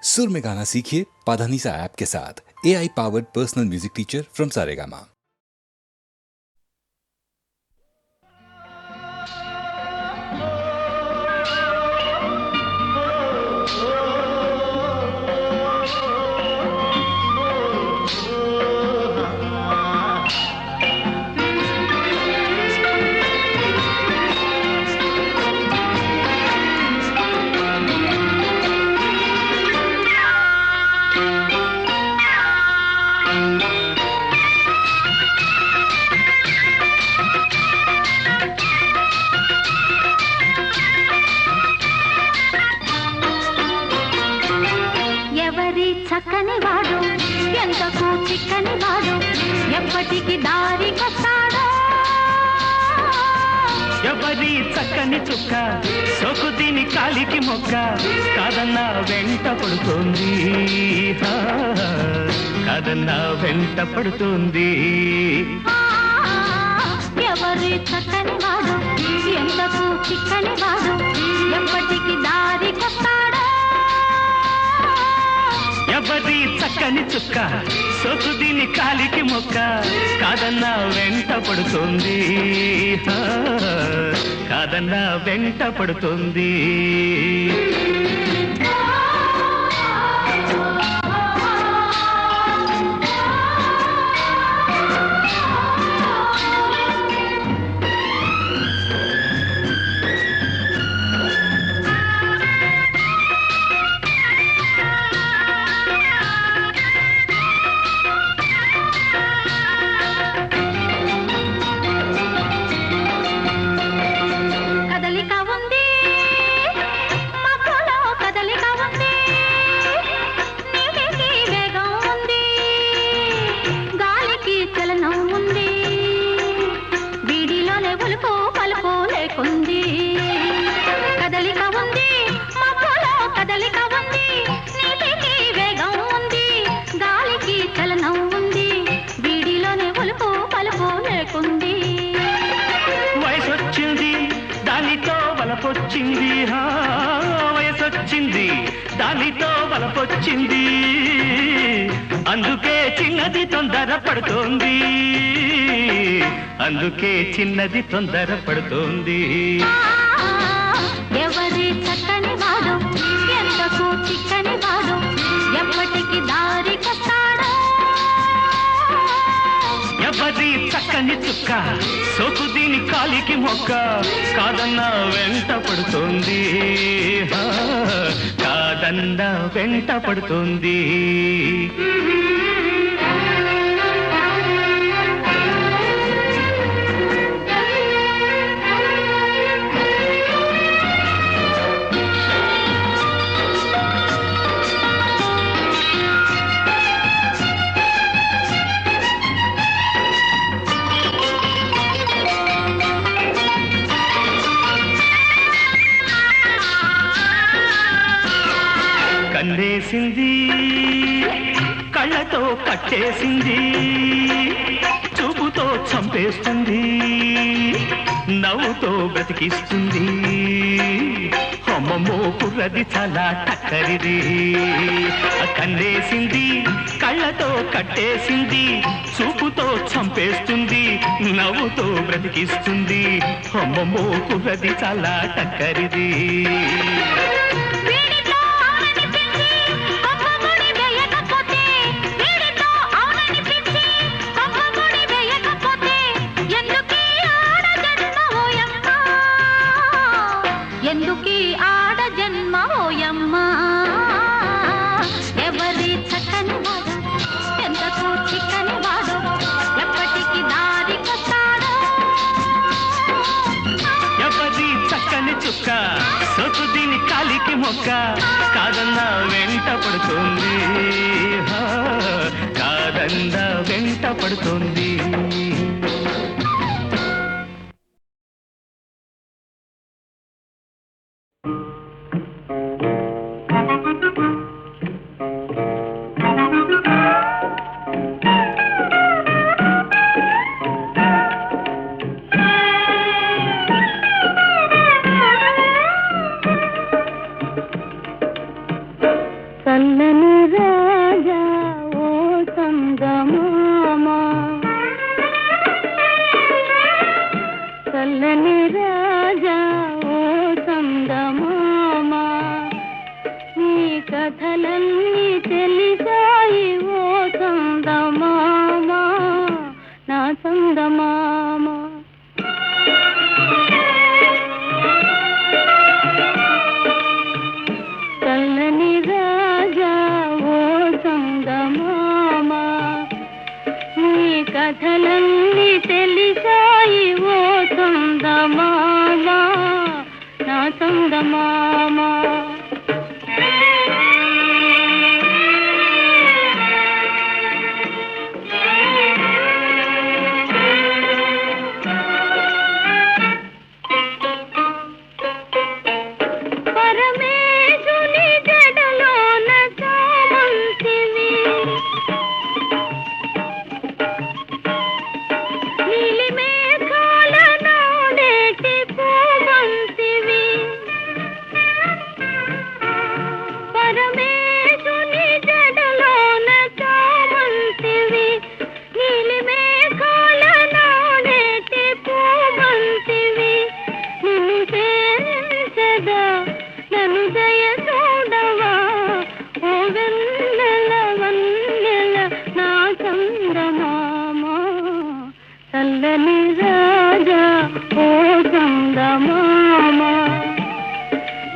सुर में गाना सीखिए पाधानीसा ऐप के साथ। AI powered personal music teacher from Saregama. చక్కని వాడు ఎంతకు చిక్కని వాడు ఎప్పటికి దారికొస్తాడో ఎవరి చక్కని చుక్క సోకు దీని కాలికి మొక్క కాదన్నా వెంట పడుతోంది కాదన్నా వెంట పడుతోంది ఎవరి చక్కని వాడు ఎంతకు చిక్కని వాడు ఎప్పటికి దారికొస్తాడో ఎవరి చక్కని చుక్క సోకు దీని కాలికి మొక్క కాదన్నా వెంట పడుతోంది కాదన్నా వెంట పడుతోంది వయసొచ్చింది దానితో వలపొచ్చింది అందుకే చిన్నది తొందర పడుతోంది అందుకే చిన్నది తొందర పడుతోంది ఎవరి చక్కని వాడు ఎంతకు చిక్కని వాడు ఎప్పటికి దారికొస్తాడో ఎవరి చక్కని చుక్క సోకు దీని కాలికి మొక్క కాదన్నా వెంట పడుతోంది కాదన్నా వెంట పడుతోంది కన్నేసింది కళ్ళతో కట్టేసింది చూపుతో చంపేస్తుంది నవ్వుతో బ్రతికిస్తుంది అమ్మమ్మో కుర్రది చాలా టక్కరిది కన్నేసింది కళ్ళతో కట్టేసింది చూపుతో చంపేస్తుంది నవ్వుతో బ్రతికిస్తుంది అమ్మమ్మో కుర్రది చాలా టక్కరిది ఎందుకీ ఆడ జన్మ ఓయమ్మా ఎవరి చక్కని వాడు ఎంతకు చిక్కని వాడు ఎప్పటికి దారికొస్తాడో ఎవరి చక్కని చుక్క సోకు దీని కాలికి మొక్క కాదన్నా వెంట పడుతోంది కాదన్నా వెంట పడుతోంది చల్లని రాజా ఓ చందమామ చల్లని రాజా ఓ చందమామ నీ కథలన్నీ తెలిసాయి ఓ చందమామ నా చందమామ చల్లని రాజా ఓ చందమామ నీ కథలన్నీ తెలిసాయి ఓ చందమామ నా చందమామ పరమేశుని జడలోన చామంతివి నీలి మేఘాల నాడేటి పూవంతివి పరమేశుని జడలోన చామంతివి నీలి మేఘాల నాడేటి పూవంతివి నిన్ను సేవించదా నన్ను దయ చూడవా ఓ వెన్నెల వన్నెల నా చందమామ చల్లని రాజా ఓ చందమామ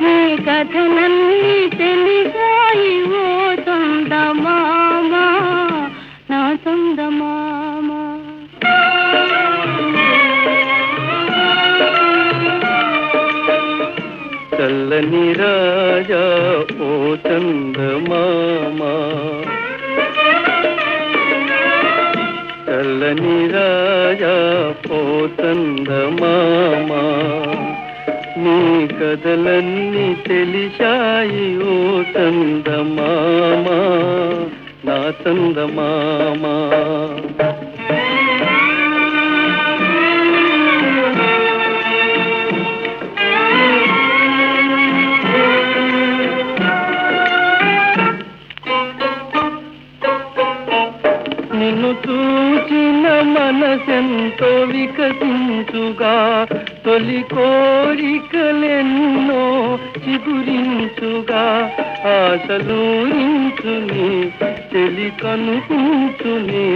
నీ కథలన్నీ తెలిసాయి ఓ చందమామ నా చందమామ చల్లని రాజా ఓ చందమామ చల్లని రాజా ఓ చందమామ నీ కథలన్నీ తెలిసాయి ఓ చందమామ నా చందమామ నిన్ను చూచిన మనసెంతో వికసించుగా తొలి కోరికలెన్నో చిగురించుగా ఆశలూరించుని చెలి కనుకుంచుని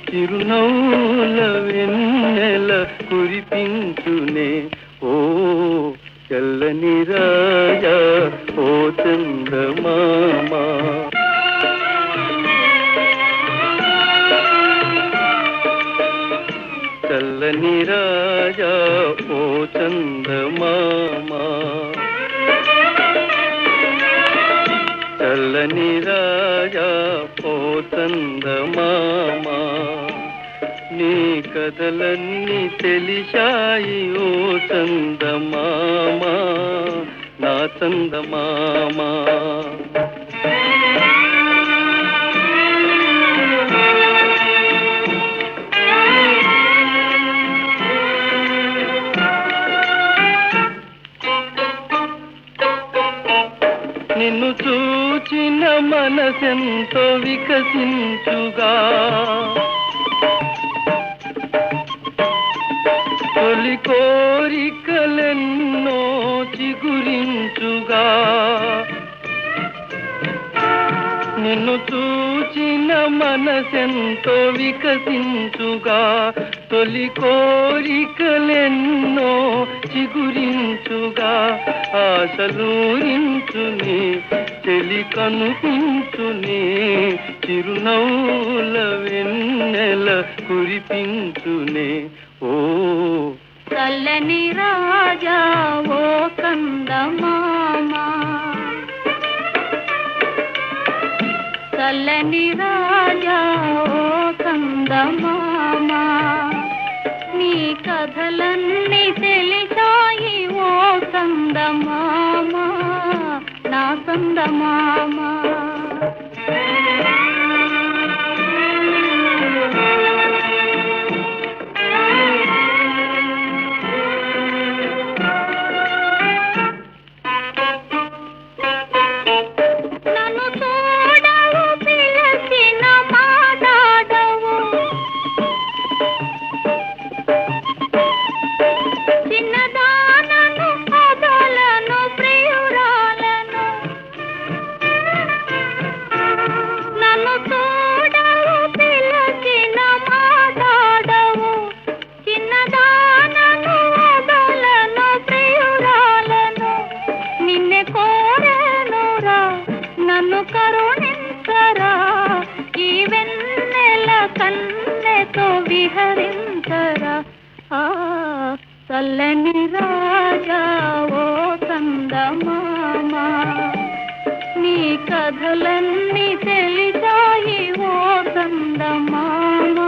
చిరునవ్వుల వెన్నెల కురిపించునే ఓ చల్లని రాజా ఓ చందమామ చల్లని రాజా ఓ చందమామ చల్లని రాజా ఓ చందమామ నీ కథలన్నీ తెలిసాయి ఓ చందమామ నా చందమామ నిన్ను చూచిన మనసెంతో వికసించుగా తొలి కోరికలెన్నో చిగురించుగా నిన్ను చూచిన మనసెంతో వికసించుగా తొలి కోరికలెన్నో చిగురించుగా ఆశలూరించుని చెలి కనుపించుని చిరునవ్వుల వెన్నెల కురిపించునే ఓ చల్లని రాజా ఓ కందమామ చల్లని రాజా ఓ కందమామ నీ కథలన్నీ తెలిసాయి ఓ కందమామ నా కందమామ నన్ను నన్ను కరుణించరా, ఈ వెన్నెల కన్నెతో విహరించరా. ఆ చల్లని రాజా ఓ చందమామ, నీ కథలన్నీ తెలిసాయి ఓ చందమామ,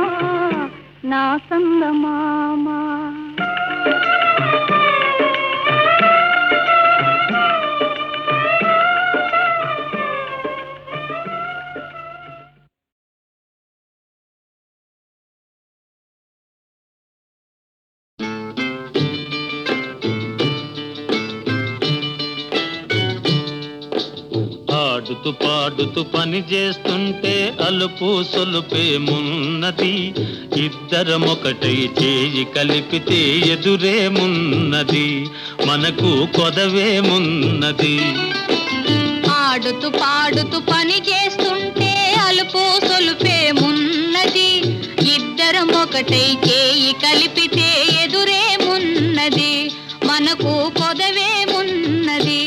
నా చందమామ. ఆడుతూ పాడుతూ పని చేస్తుంటే అలుపు సొలుపేమున్నది, ఇద్దరమొకటై చేయి కలిపితే ఎదురేమున్నది, మనకు కొదవేమున్నది. ఆడుతూ పాడుతూ పని చేస్తుంటే అలుపు సొలుపేమున్నది, ఇద్దరం ఒకటై చేయి కలిపితే ఎదురేమున్నది, మనకు కొదవేమున్నది.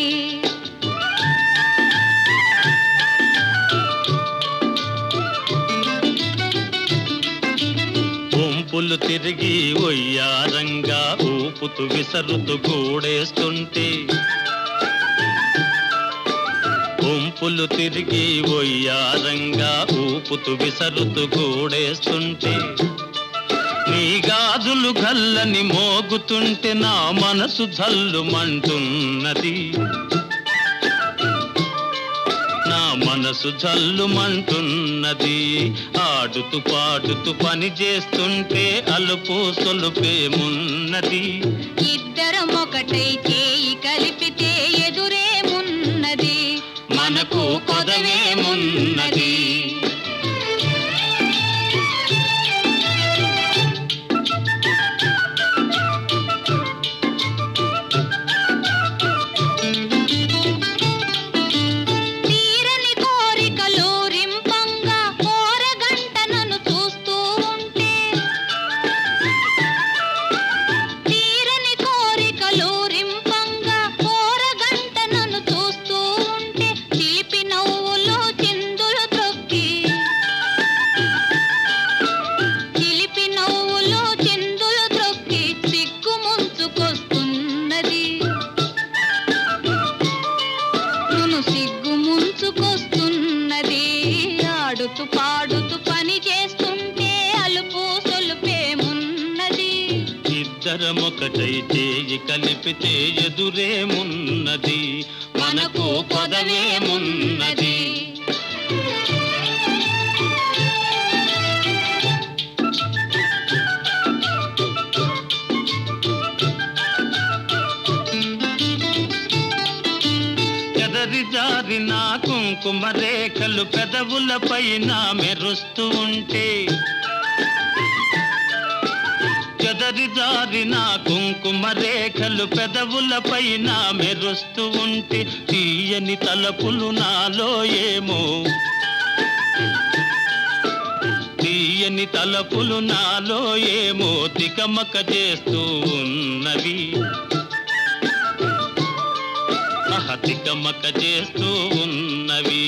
వంపులు తిరిగి ఒయ్యారంగా ఊపుతూ విసరుతూ గూడేస్తుంటే, వంపులు తిరిగి ఒయ్యారంగా ఊపుతూ విసరుతూ గూడేస్తుంటే, నీ గాజులు గల్లని మోగుతుంటే నా మనసు జల్లుమంటున్నది, నా మనసు జల్లుమంటున్నది. ఆడుతూ పాడుతూ పని చేస్తుంటే అలుపు సొలుపేమున్నది, ఇద్దరం ఒకటై చేయి కలిపితే ఎదురేమున్నది, మనకు కొదవేమున్నది. తీరని కోరికలు రింపంగా కోరగంట నన్ను చూస్తూ ఉంటే, తీరని కోరికలు రింపంగా కోరగంట నన్ను చూస్తూ ఉంటే, చిలిపి నవ్వులో చిందులు త్రొక్కి, చిలిపి నవ్వులో చిందులు త్రొక్కి సిగ్గు ముంచుకొస్తున్నది, నును సిగ్గు ముంచుకొస్తున్నది. ఆడుతూ పాడుతూ పని చేస్తుంటే అలుపు సొలుపేమున్నది, ఇద్దరమొకటై చేయి కలిపితే ఎదురేమున్నది, మనకు కొదవేమున్నది. చెదరి జారిన కుంకుమ రేఖలు పెదవులపైన మెరుస్తూ ఉంటే, చెదరి జారిన కుంకుమ రేఖలు పెదవులపైన మెరుస్తూ ఉంటే, తీయని తలపులు నాలో ఏమో, తీయని తలపులు నాలో ఏమో తికమక చేస్తూ ఉన్నవి, తికమక చేస్తూ ఉన్నవి.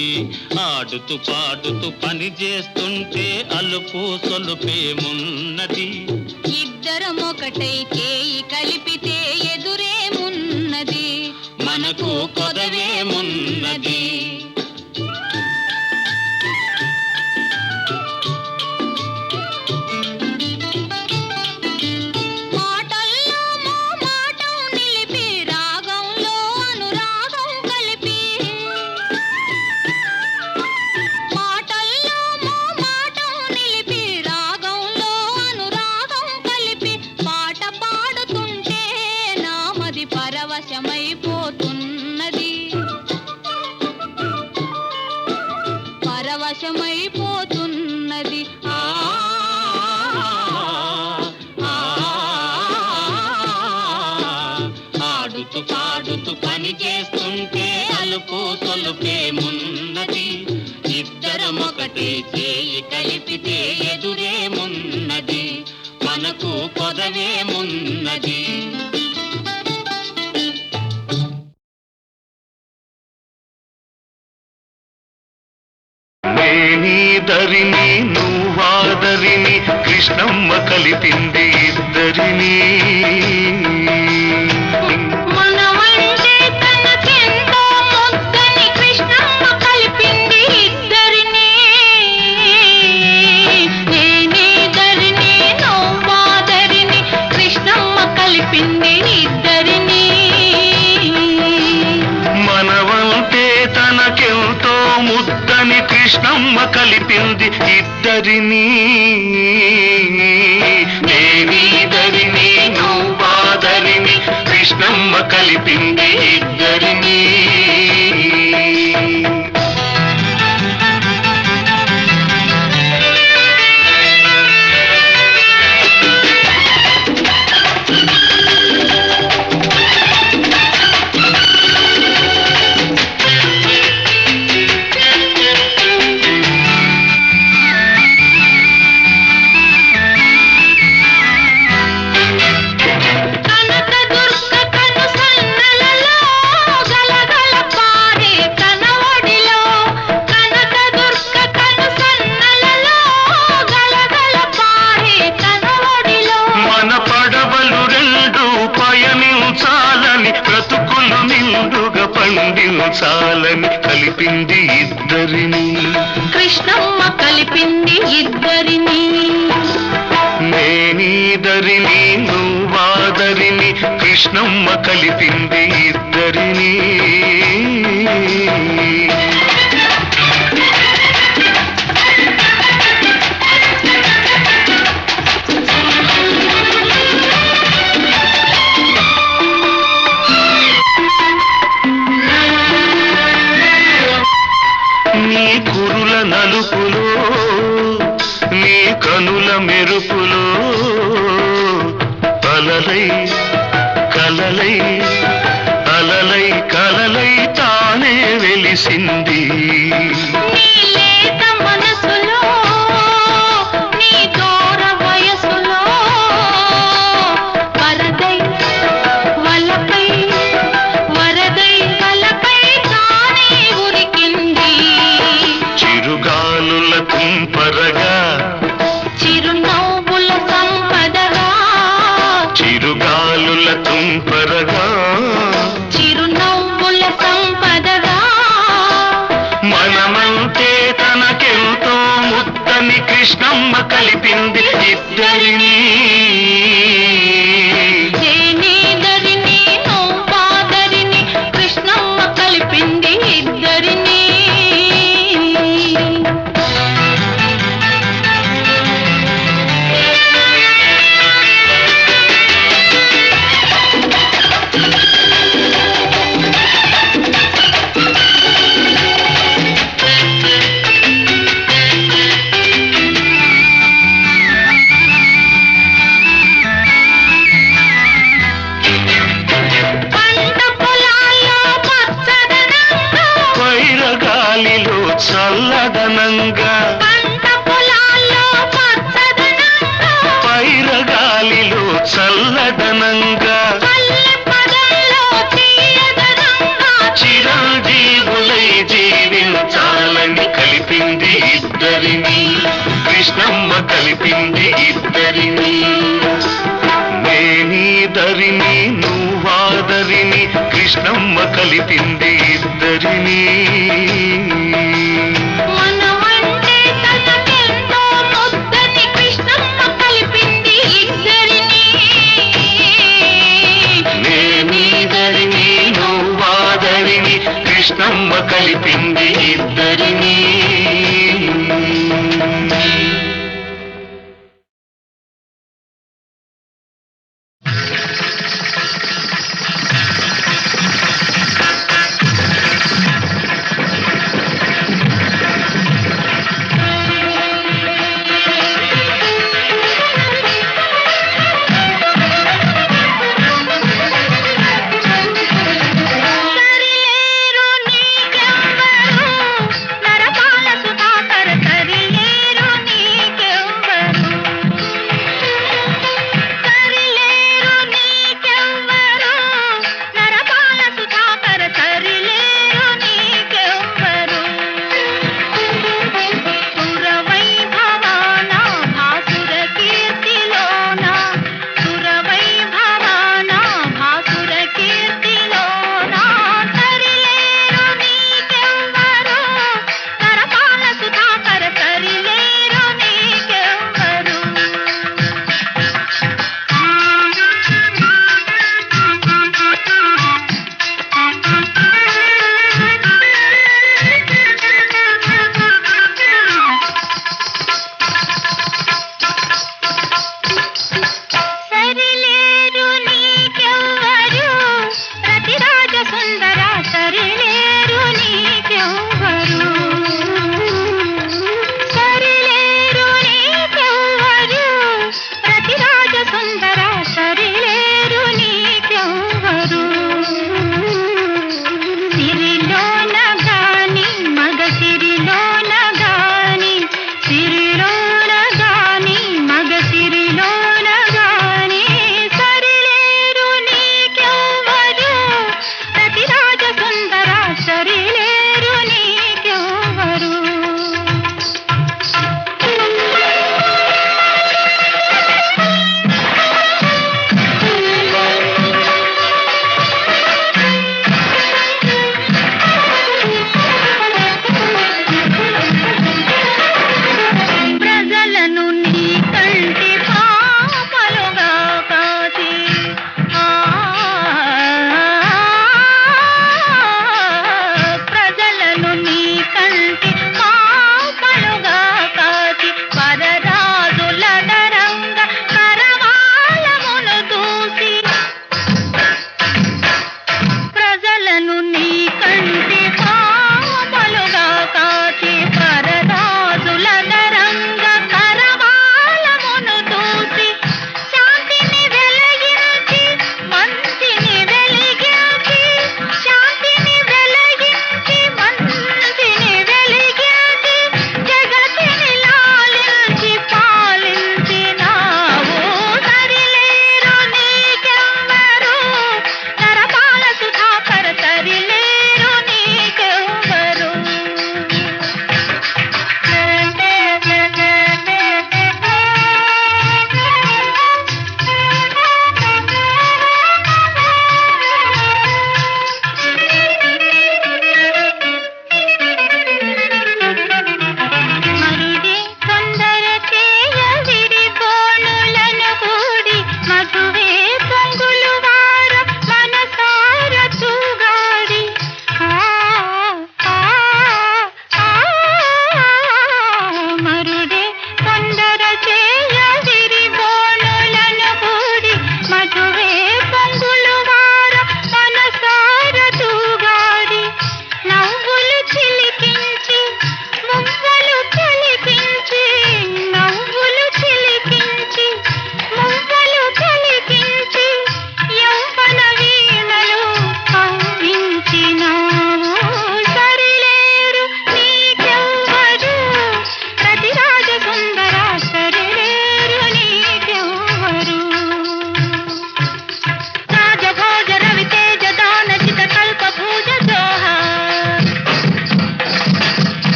ఆడుతూ పాడుతూ పని చేస్తుంటే అలుపు సొలుపేమున్నది, ఇద్దరం ఒకటై చేయి కలిపితే ఎదురేమున్నది, మనకు కొదవేమున్నది. మాటల్లో మో మాటం నిలిపి రాగంలో అనురాగం కలిపి, మాటల్లో మో మాటం నిలిపి రాగంలో అనురాగం కలిపి, పాట పాడుతుంటే నామది పరవశమైపోతున్నది, పరవశమైపోతున్నది. ఆడుతూ పాడుతూ పని చేస్తుంటే అలుపు సొలుపేమున్నది, ఇద్దరమొకటే చేయి కలిపితే ఎదురేమున్నది, మనకు కొదవేమున్నది. నేనీదరిని నువ్వాదరిని కృష్ణమ్మ కలిపింది ఇద్దరిని. మనమంటే తనకెంతో ముద్దని కృష్ణమ్మ కలిపింది ఇద్దరిని. నేనేదరిని నువ్వాదరిని కృష్ణమ్మ కలిపింది ఇద్దరిని. మనవంటే తనకెంతో ముద్దని కృష్ణమ్మ కలిపింది ఇద్దరిని. నేనీదరిని నువ్వాదరిని కృష్ణమ్మ కలిపింది ఇద్దరిని. కనకదుర్గ కను సన్నలలో గలగల పారే కనవడిలో. కనకదుర్గ కను సన్నలలో గలగల పారే కనవడిలో. మన పడవలు రెండు పయనించాలని బ్రతుకులు నిండుగా పండించాలని కలిపింది ఇద్దరిని. కృష్ణమ్మ కలిపింది ఇద్దరిని. నేనీదరిని నువ్వాదరిని కృష్ణమ్మ కలిపింది ఇద్దరిని. నీ కురుల నలుపులో నీ కనుల మెరుపులో అలలై కలలై అలలై కలలై తానే వెలిసింది. నీ లేత మనసులో నీ దూర వయసులో వరదై వలపై వరదై వలపై తానే ఉరికింది. చిరుగాలుల తుంపరగా చిరునవ్వుల సంపదగా చిరుగాలుల తుంపరగా చిరునవ్వుల సంపదగా. మనమంటే తనకెంతో ముద్దని కృష్ణమ్మ కలిపింది ఇద్దరిని. నేనేదరిని నువ్వాదరిని కృష్ణమ్మ కలిపింది ఇద్దరిని. పంట పొలాల్లో పచ్చదనంగా వైరగాలిలో చల్లదనంగా పంట పొలాల్లో పచ్చదనంగా వైరగాలిలో చల్లదనంగా పల్లె పదల్లో తీయదనంగా. చిరంజీవులై జీవించాలని కలిపింది ఇద్దరిని. కృష్ణమ్మ కలిపింది ఇద్దరిని. నేనీదరిని నువ్వాదరిని కృష్ణమ్మ కలిపింది ఇద్దరిని. మనమంటే తనకెంతో ముద్దని కృష్ణమ్మ కలిపింది ఇద్దరిని. నేనీదరిని నువ్వాదరిని కృష్ణమ్మ కలిపింది ఇద్దరిని. సరిలేరు నీకెవ్వరు నరకాల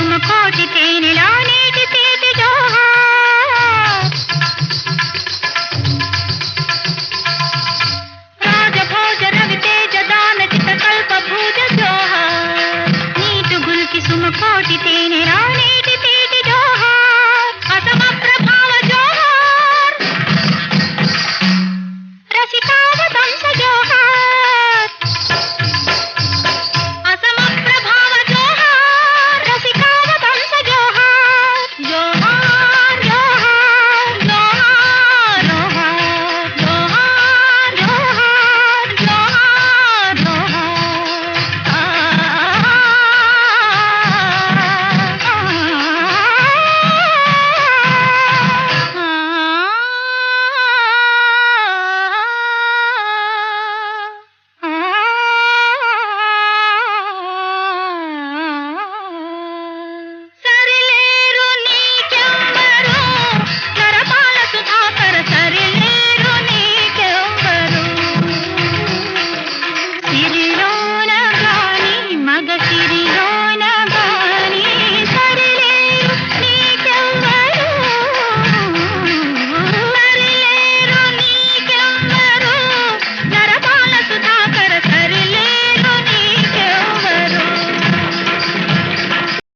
కుసుమ కోటి తేనెలో నీటి